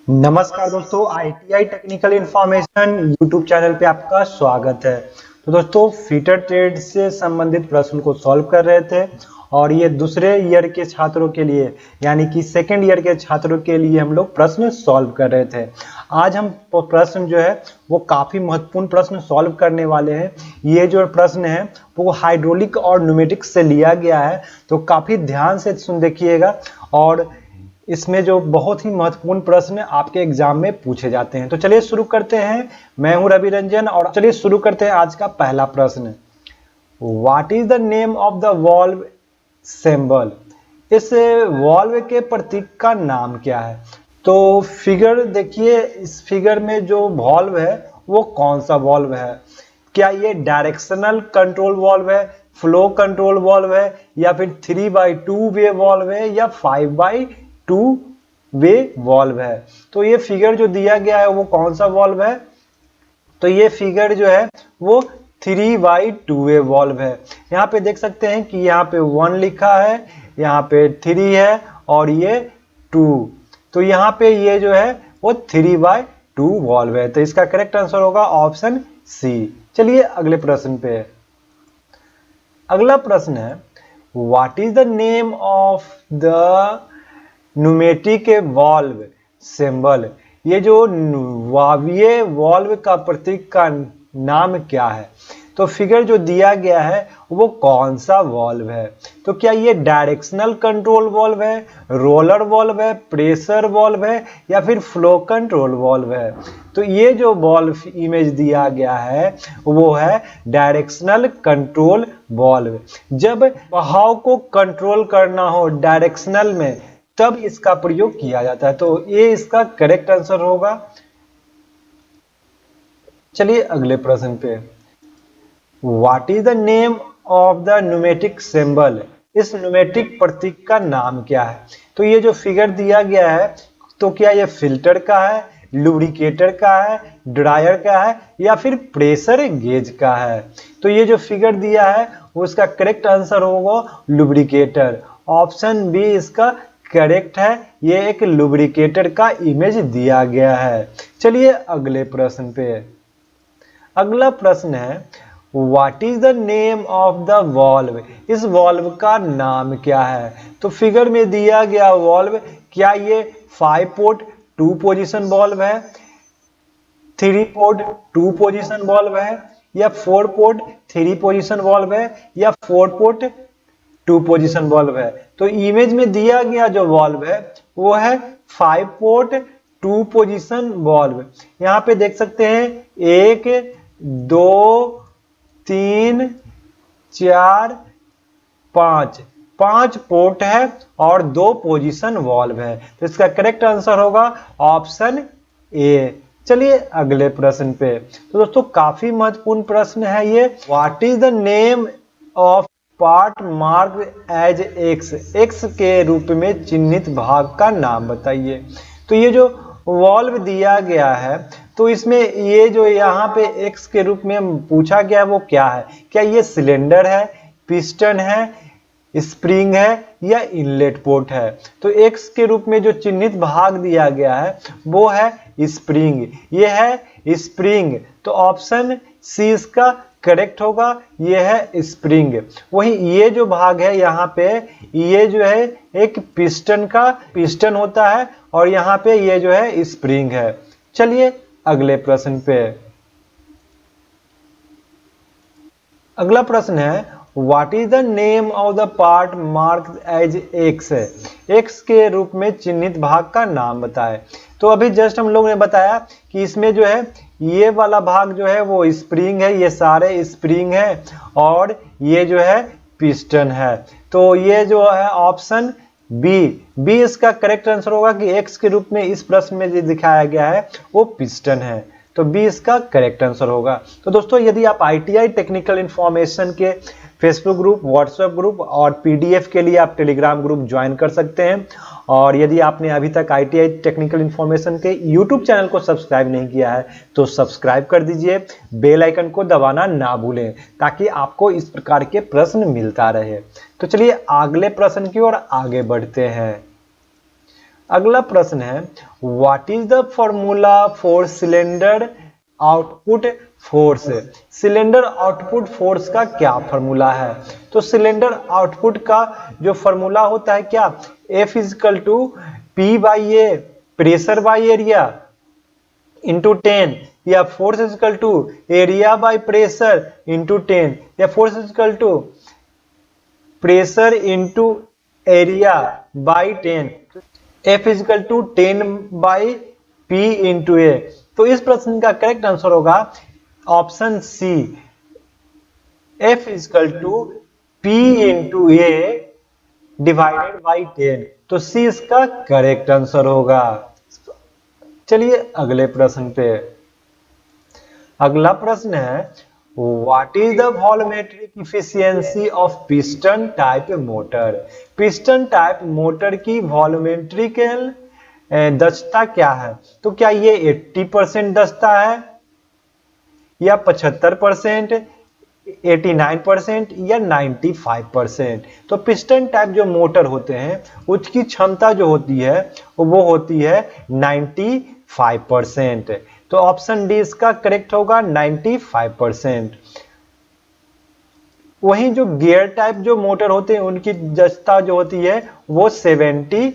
नमस्कार दोस्तों, ITI technical information YouTube channel पे आपका स्वागत है। तो दोस्तों, फीटर ट्रेड से संबंधित प्रश्न को सॉल्व कर रहे थे और ये दूसरे ईयर के छात्रों के लिए यानी कि सेकेंड ईयर के छात्रों के लिए हम लोग प्रश्न सॉल्व कर रहे थे। आज हम प्रश्न जो है वो काफ़ी महत्वपूर्ण प्रश्न सॉल्व करने वाले हैं। ये जो प्रश्न है वो हाइड्रोलिक और न्यूमेटिक से लिया गया है, तो काफ़ी ध्यान से सुन देखिएगा और इसमें जो बहुत ही महत्वपूर्ण प्रश्न आपके एग्जाम में पूछे जाते हैं। तो चलिए शुरू करते हैं। मैं हूं रवि रंजन और चलिए शुरू करते हैं आज का पहला प्रश्न। What is the name of the valve symbol? इस वॉल्व के प्रतीक का नाम क्या है? तो फिगर देखिए, इस फिगर में जो वॉल्व है वो कौन सा वॉल्व है? क्या ये डायरेक्शनल कंट्रोल वॉल्व है, फ्लो कंट्रोल वॉल्व है, या फिर 3/2 वे वॉल्व है, या 5/2 वे वॉल्व है? तो ये फिगर जो दिया गया है वो कौन सा वॉल्व है? तो ये फिगर जो है वो 3/2 वे वॉल्व है। यहाँ पे देख सकते हैं कि यहाँ पे 1 लिखा है, यहाँ पे 3 है और ये 2। तो यहाँ पे ये जो है वो 3/2 वॉल्व है। तो इसका करेक्ट आंसर होगा ऑप्शन सी। चलिए अगले प्रश्न पे। अगला प्रश्न है, what is the name of the pneumatic valve symbol? ये जो वायवीय वॉल्व का प्रतीक का नाम क्या है? तो फिगर जो दिया गया है वो कौन सा वॉल्व है? तो क्या ये डायरेक्शनल कंट्रोल वॉल्व है, रोलर वॉल्व है, प्रेशर वॉल्व है, या फिर फ्लो कंट्रोल वॉल्व है? तो ये जो वॉल्व इमेज दिया गया है वो है डायरेक्शनल कंट्रोल वॉल्व। जब बहाव को कंट्रोल करना हो डायरेक्शनल में तब इसका प्रयोग किया जाता है। तो ये इसका करेक्ट आंसर होगा। चलिए अगले प्रश्न पे। What is the name of the pneumatic symbol? इस न्यूमेटिक प्रतीक का नाम क्या है? तो ये जो फिगर दिया गया है तो क्या ये फिल्टर का है, लुब्रिकेटर का है, ड्रायर का है, या फिर प्रेशर गेज का है? तो ये जो फिगर दिया है उसका करेक्ट आंसर होगा लुब्रिकेटर। ऑप्शन बी इसका करेक्ट है। ये एक लुब्रिकेटर का इमेज दिया गया है। चलिए अगले प्रश्न पे। अगला प्रश्न है, what is the name of the valve? इस वॉल्व का नाम क्या है? तो फिगर में दिया गया वॉल्व, क्या ये 5 पोर्ट 2 पोजीशन वॉल्व है, 3 पोर्ट 2 पोजीशन वॉल्व है, या 4 पोर्ट 3 पोजीशन वॉल्व है, या 4 पोर्ट 2 पोजीशन वॉल्व है? तो इमेज में दिया गया जो वॉल्व है वो है 5 पोर्ट 2 पोजीशन वॉल्व। यहाँ पे देख सकते हैं 1 2 3 4 5 पोर्ट है और 2 पोजीशन वॉल्व है। तो इसका करेक्ट आंसर होगा ऑप्शन ए। चलिए अगले प्रश्न पे। तो दोस्तों काफी महत्वपूर्ण प्रश्न है ये। What is the name of part mark as X? X के रूप में चिन्हित भाग का नाम बताइए। तो ये जो वॉल्व दिया गया है तो इसमें ये जो यहाँ पे एक्स के रूप में पूछा गया वो क्या है? क्या ये सिलेंडर है, पिस्टन है, स्प्रिंग है, या इनलेट पोर्ट है? तो एक्स के रूप में जो चिन्हित भाग दिया गया है वो है स्प्रिंग। ये है स्प्रिंग। तो ऑप्शन सी इसका करेक्ट होगा। ये है स्प्रिंग। वहीं ये जो भाग है यहाँ पे ये जो है एक पिस्टन का पिस्टन होता है और यहाँ पे ये जो है स्प्रिंग है। चलिए अगले प्रश्न पे। अगला प्रश्न है, what is the name of the part marked as X? X के रूप में चिन्हित भाग का नाम बताएं। तो अभी जस्ट हम लोग ने बताया कि इसमें जो है ये वाला भाग जो है वो स्प्रिंग है, ये सारे स्प्रिंग है और ये जो है पिस्टन है। तो ये जो है ऑप्शन बी इसका करेक्ट आंसर होगा कि एक्स के रूप में इस प्रश्न में जो दिखाया गया है वो पिस्टन है। तो बी इसका करेक्ट आंसर होगा। तो दोस्तों यदि आप आईटीआई टेक्निकल इन्फॉर्मेशन के फेसबुक ग्रुप, व्हाट्सएप ग्रुप और पीडीएफ के लिए आप टेलीग्राम ग्रुप ज्वाइन कर सकते हैं। और यदि आपने अभी तक आईटीआई टेक्निकल इन्फॉर्मेशन के यूट्यूब चैनल को सब्सक्राइब नहीं किया है तो सब्सक्राइब कर दीजिए, बेल आइकन को दबाना ना भूलें ताकि आपको इस प्रकार के प्रश्न मिलता रहे। तो चलिए अगले प्रश्न की ओर आगे बढ़ते हैं। अगला प्रश्न है what is the formula for cylinder output force. Cylinder output force का क्या फॉर्मूला है? तो सिलेंडर आउटपुट का जो फॉर्मूला होता है क्या, F is equal to P by a pressure by area into 10, या force is equal to area by pressure into 10, या force is equal to pressure into area by 10, F is equal to 10 by P into a. तो इस प्रश्न का correct answer होगा option c, F is equal to P into a divided by 10। तो सी इसका correct answer होगा। चलिए अगले प्रश्न पे। अगला प्रश्न है what is the volumetric efficiency of piston type motor. Piston type motor की वॉल्यूमेट्रिकल दक्षता क्या है? तो क्या ये 80% दक्षता है, या 75%, 89% या 95%? तो पिस्टन टाइप जो मोटर होते हैं उसकी क्षमता जो होती है वो होती है 95%। तो ऑप्शन डी इसका करेक्ट होगा 95%। वहीं जो गियर टाइप जो मोटर होते हैं उनकी दक्षता जो होती है वो 70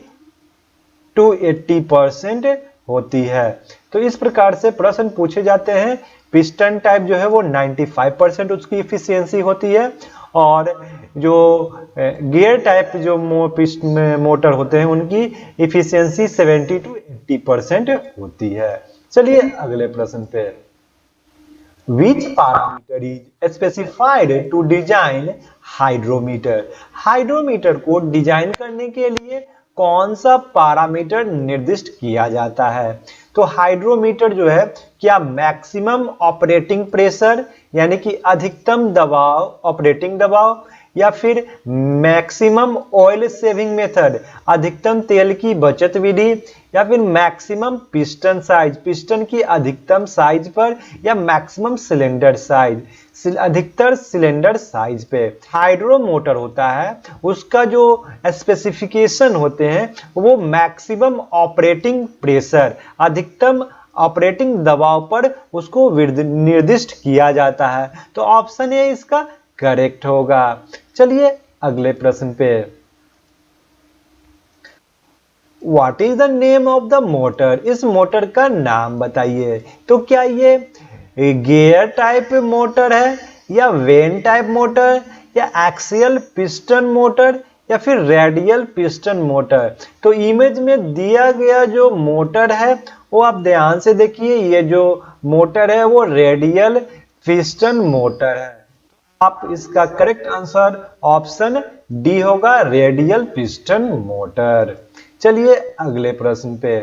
to 80% होती है। तो इस प्रकार से प्रश्न पूछे जाते हैं। पिस्टन टाइप जो है वो 95% उसकी इफिशियंसी होती है, और जो गियर टाइप जो मोटर होते हैं उनकी इफिशियंसी 70 to 80% होती है। चलिए अगले प्रश्न पे। Which parameter is specified to design hydrometer. Hydrometer को डिजाइन करने के लिए कौन सा पैरामीटर निर्दिष्ट किया जाता है? तो हाइड्रोमीटर जो है क्या मैक्सिमम ऑपरेटिंग प्रेशर यानी कि अधिकतम दबाव, ऑपरेटिंग दबाव, या फिर मैक्सिमम ऑयल सेविंग मेथड अधिकतम तेल की बचत विधि, या फिर मैक्सिमम पिस्टन साइज पिस्टन की अधिकतम साइज पर, या मैक्सिमम सिलेंडर साइज अधिकतर सिलेंडर साइज पे। हाइड्रो मोटर होता है उसका जो स्पेसिफिकेशन होते हैं वो मैक्सिमम ऑपरेटिंग प्रेशर अधिकतम ऑपरेटिंग दबाव पर उसको निर्दिष्ट किया जाता है। तो ऑप्शन ए इसका करेक्ट होगा। चलिए अगले प्रश्न पे। What is the name of the motor. इस मोटर का नाम बताइए। तो क्या ये गियर टाइप मोटर है, या वेन टाइप मोटर, या एक्सियल पिस्टन मोटर, या फिर रेडियल पिस्टन मोटर? तो इमेज में दिया गया जो मोटर है वो आप ध्यान से देखिए। ये जो मोटर है वो रेडियल पिस्टन मोटर है। आप इसका करेक्ट आंसर ऑप्शन डी होगा, रेडियल पिस्टन मोटर। चलिए अगले प्रश्न पे।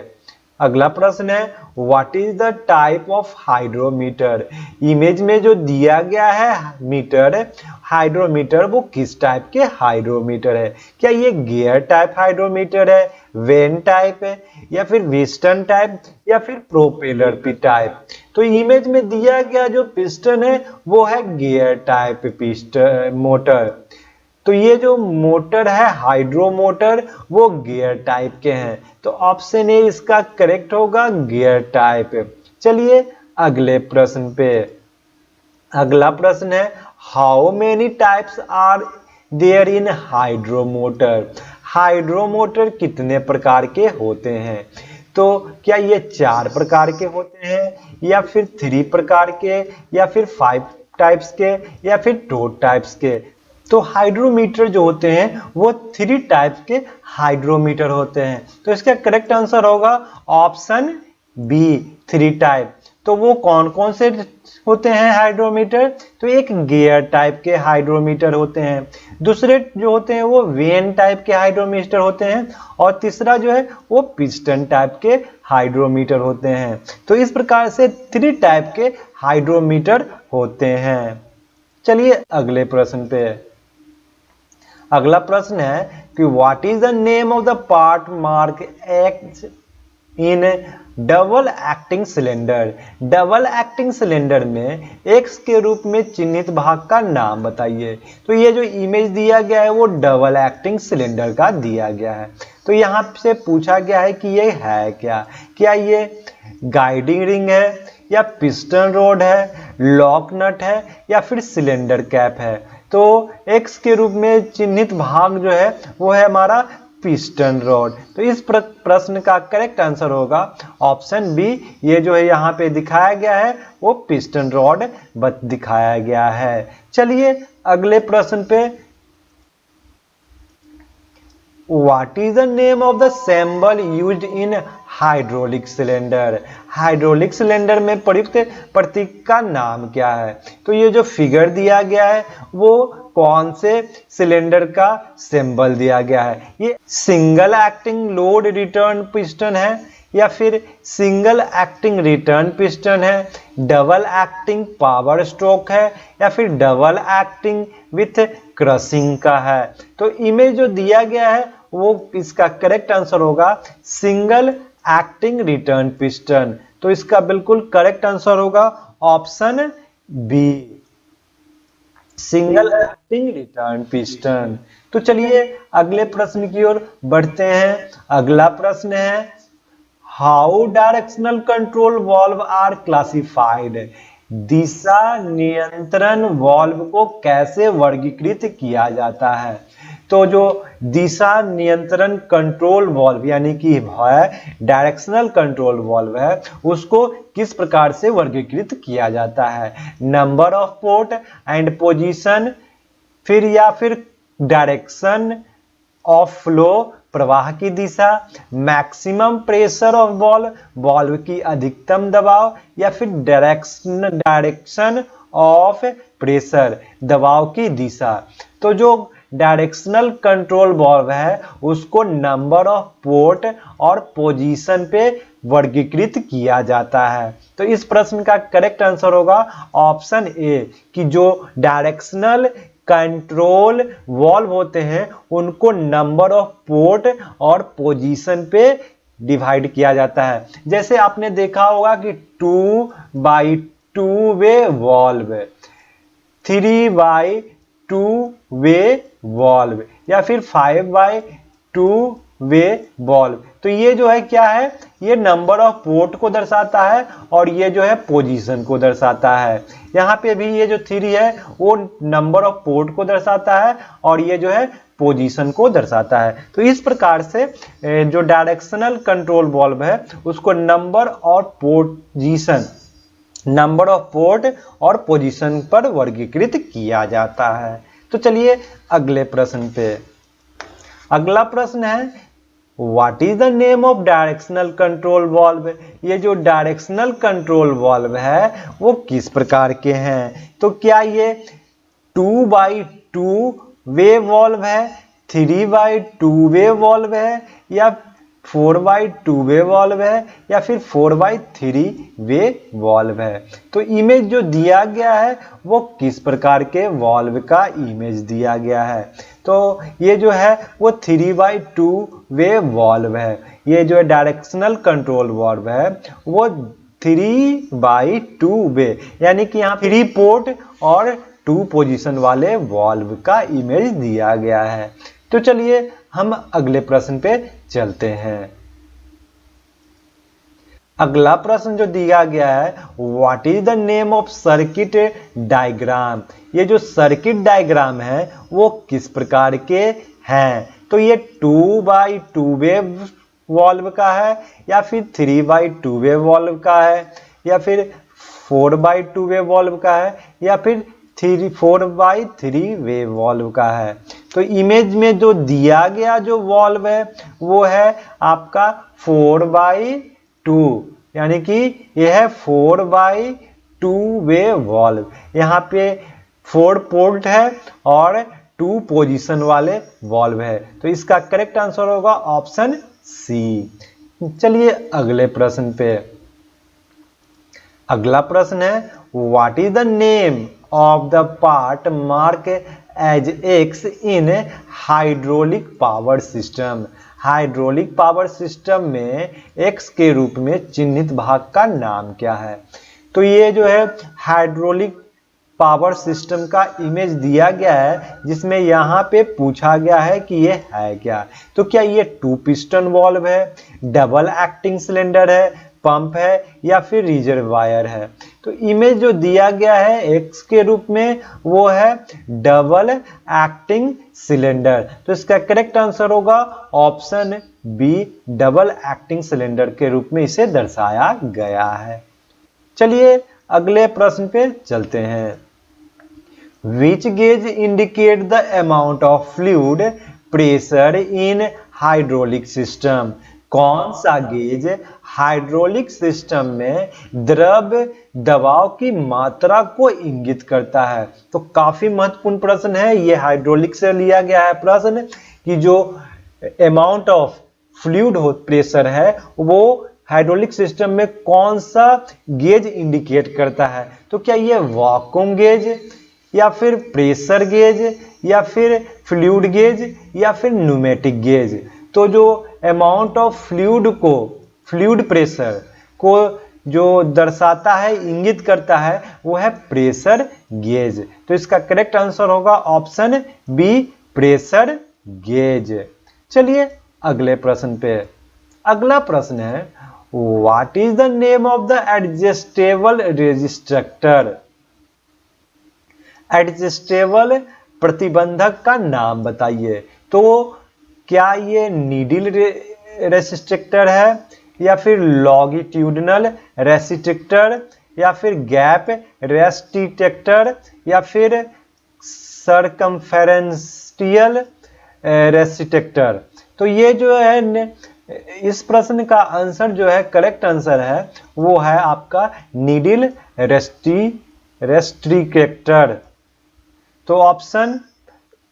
अगला प्रश्न है what is the type of hydrometer. Image में जो दिया गया है मीटर हाइड्रोमीटर वो किस टाइप के हाइड्रोमीटर है? क्या ये गियर टाइप हाइड्रोमीटर है, वेन टाइप है, या फिर पिस्टन टाइप, या फिर प्रोपेलर टाइप? तो इमेज में दिया गया जो पिस्टन है वो है गियर टाइप पिस्टन मोटर। तो ये जो मोटर है हाइड्रो मोटर वो गियर टाइप के हैं। तो ऑप्शन ए इसका करेक्ट होगा, गियर टाइप। चलिए अगले प्रश्न पे। अगला प्रश्न है how many types are there in hydro motor. Hydro motor कितने प्रकार के होते हैं? तो क्या ये 4 प्रकार के होते हैं, या फिर 3 प्रकार के, या फिर 5 टाइप्स के, या फिर 2 टाइप्स के? तो हाइड्रोमीटर जो होते हैं वो 3 टाइप के हाइड्रोमीटर होते हैं। तो इसका करेक्ट आंसर होगा ऑप्शन बी, 3 टाइप। तो वो कौन कौन से होते हैं हाइड्रोमीटर? तो एक गियर टाइप के हाइड्रोमीटर होते हैं, दूसरे जो होते हैं वो वेन टाइप के हाइड्रोमीटर होते हैं, और तीसरा जो है वो पिस्टन टाइप के हाइड्रोमीटर होते हैं। तो इस प्रकार से 3 टाइप के हाइड्रोमीटर होते हैं। चलिए अगले प्रश्न पे। अगला प्रश्न है कि what is the name of the part mark act in double acting cylinder. Double acting cylinder में एक्स के रूप में चिन्हित भाग का नाम बताइए। तो ये जो इमेज दिया गया है वो डबल एक्टिंग सिलेंडर का दिया गया है। तो यहाँ से पूछा गया है कि ये है क्या ये गाइडिंग रिंग है या पिस्टन रोड है, लॉक नट है या फिर सिलेंडर कैप है। तो एक्स के रूप में चिन्हित भाग जो है वो है हमारा पिस्टन रॉड। तो इस प्रश्न का करेक्ट आंसर होगा ऑप्शन बी। ये जो है यहाँ पे दिखाया गया है वो पिस्टन रॉड दिखाया गया है। चलिए अगले प्रश्न पे, What is the name of the symbol used in hydraulic cylinder? Hydraulic cylinder में प्रयुक्त प्रतीक का नाम क्या है? तो ये जो फिगर दिया गया है वो कौन से सिलेंडर का सिंबल दिया गया है? ये single acting load return piston है या फिर सिंगल एक्टिंग रिटर्न पिस्टन है, डबल एक्टिंग पावर स्ट्रोक है या फिर डबल एक्टिंग विथ क्रशिंग का है। तो इमेज जो दिया गया है वो इसका करेक्ट आंसर होगा सिंगल एक्टिंग रिटर्न पिस्टन। तो इसका बिल्कुल करेक्ट आंसर होगा option B, single acting return piston. तो चलिए अगले प्रश्न की ओर बढ़ते हैं। अगला प्रश्न है how directional control valve are classified? दिशा नियंत्रण वाल्व को कैसे वर्गीकृत किया जाता है? तो जो दिशा नियंत्रण कंट्रोल वाल्व यानी कि है डायरेक्शनल कंट्रोल वाल्व है उसको किस प्रकार से वर्गीकृत किया जाता है? Number of port and position, फिर या फिर डायरेक्शन ऑफ फ्लो प्रवाह की दिशा, मैक्सिमम प्रेशर ऑफ वाल्व की अधिकतम दबाव या फिर डायरेक्शन ऑफ प्रेशर दबाव की दिशा। तो जो डायरेक्शनल कंट्रोल वाल्व है उसको नंबर ऑफ पोर्ट और पोजीशन पे वर्गीकृत किया जाता है। तो इस प्रश्न का करेक्ट आंसर होगा ऑप्शन ए कि जो डायरेक्शनल कंट्रोल वाल्व होते हैं उनको नंबर ऑफ पोर्ट और पोजीशन पे डिवाइड किया जाता है। जैसे आपने देखा होगा कि 2x2 वे वाल्व, 3x2 वे वाल्व या फिर 5x2 वे वाल्व। तो ये जो है क्या है, ये नंबर ऑफ पोर्ट को दर्शाता है और ये जो है पोजीशन को दर्शाता है। यहाँ पे भी ये जो 3 है वो नंबर ऑफ पोर्ट को दर्शाता है और ये जो है पोजीशन को दर्शाता है। तो इस प्रकार से जो डायरेक्शनल कंट्रोल वाल्व है उसको नंबर ऑफ पोर्ट और पोजीशन पर वर्गीकृत किया जाता है। तो चलिए अगले प्रश्न पे। अगला प्रश्न है what is the name of directional control valve? ये जो डायरेक्शनल कंट्रोल वाल्व है वो किस प्रकार के हैं? तो क्या ये 2x2 वे वाल्व है, 3x2 वे वाल्व है या 4x2 वे वाल्व है या फिर 4x3 वे वाल्व है? तो इमेज जो दिया गया है वो किस प्रकार के वाल्व का इमेज दिया गया है? तो ये जो है वो 3x2 वे वाल्व है। ये जो है डायरेक्शनल कंट्रोल वाल्व है वो 3x2 वे यानी कि यहाँ 3 पोर्ट और 2 पोजीशन वाले वाल्व का इमेज दिया गया है। तो चलिए हम अगले प्रश्न पे चलते हैं। अगला प्रश्न जो दिया गया है what is the name of circuit diagram? ये जो सर्किट डायग्राम है वो किस प्रकार के हैं? तो ये 2x2 वे वाल्व का है या फिर 3x2 वे वाल्व का है या फिर 4x2 वे वाल्व का है या फिर 4x3 वे वाल्व का है? तो इमेज में जो दिया गया जो वाल्व है वो है आपका 4x2 यानी कि यह है 4x2 वे वाल्व। यहाँ पे 4 पोर्ट है और 2 पोजीशन वाले वाल्व है। तो इसका करेक्ट आंसर होगा ऑप्शन सी। चलिए अगले प्रश्न पे। अगला प्रश्न है what is the name of the part mark as X in hydraulic power system? Hydraulic power system में x के रूप में चिन्हित भाग का नाम क्या है। तो ये जो है हाइड्रोलिक पावर सिस्टम का इमेज दिया गया है, जिसमें यहाँ पे पूछा गया है कि ये है क्या। तो क्या ये 2 पिस्टन वॉल्व है, डबल एक्टिंग सिलेंडर है, पंप है या फिर रिजर्वायर है। तो इमेज जो दिया गया है x के रूप में वो है डबल एक्टिंग सिलेंडर। तो इसका करेक्ट आंसर होगा option B, double acting cylinder के रूप में इसे दर्शाया गया है। चलिए अगले प्रश्न पे चलते हैं। Which gauge indicate the amount of fluid pressure in hydraulic system? कौन सा गेज हाइड्रोलिक सिस्टम में द्रव दबाव की मात्रा को इंगित करता है। तो काफी महत्वपूर्ण प्रश्न है ये, हाइड्रोलिक से लिया गया है प्रश्न कि जो अमाउंट ऑफ फ्लूइड प्रेशर है वो हाइड्रोलिक सिस्टम में कौन सा गेज इंडिकेट करता है। तो क्या ये वैक्यूम गेज या फिर प्रेशर गेज या फिर फ्लूइड गेज या फिर न्यूमेटिक गेज। तो जो अमाउंट ऑफ फ्लूइड प्रेशर को जो दर्शाता है, इंगित करता है, वो है प्रेशर गेज। तो इसका करेक्ट आंसर होगा ऑप्शन बी, प्रेशर गेज। चलिए अगले प्रश्न पे। अगला प्रश्न है what is the name of the adjustable restrictor. Adjustable प्रतिबंधक का नाम बताइए। तो क्या ये नीडल रेसिस्ट्रिक्टर है या फिर लॉन्गिट्यूडिनल रेसिस्ट्रिक्टर या फिर गैप रेसिस्ट्रिक्टर या फिर सरकमफेरेंशियल रेसिस्ट्रिक्टर। तो ये जो है इस प्रश्न का आंसर जो है, करेक्ट आंसर है वो है आपका नीडल रेस्ट्रिक्टर। तो ऑप्शन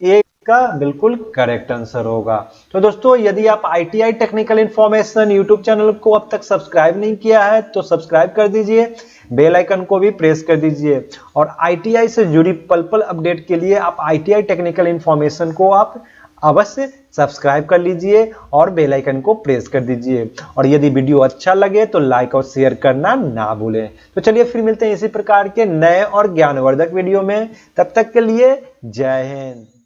ए का बिल्कुल करेक्ट आंसर होगा। तो दोस्तों यदि आप ITI technical information YouTube channel को अब तक सब्सक्राइब नहीं किया है तो सब्सक्राइब कर दीजिए, बेल आइकन को भी प्रेस कर दीजिए। और ITI से जुड़ी पल पल अपडेट के लिए आप ITI टेक्निकल इंफॉर्मेशन को आप अवश्य सब्सक्राइब कर लीजिए और बेल आइकन को प्रेस कर दीजिए। और यदि वीडियो अच्छा लगे तो लाइक और शेयर करना ना भूलें। तो चलिए फिर मिलते हैं इसी प्रकार के नए और ज्ञानवर्धक वीडियो में। तब तक के लिए जय हिंद।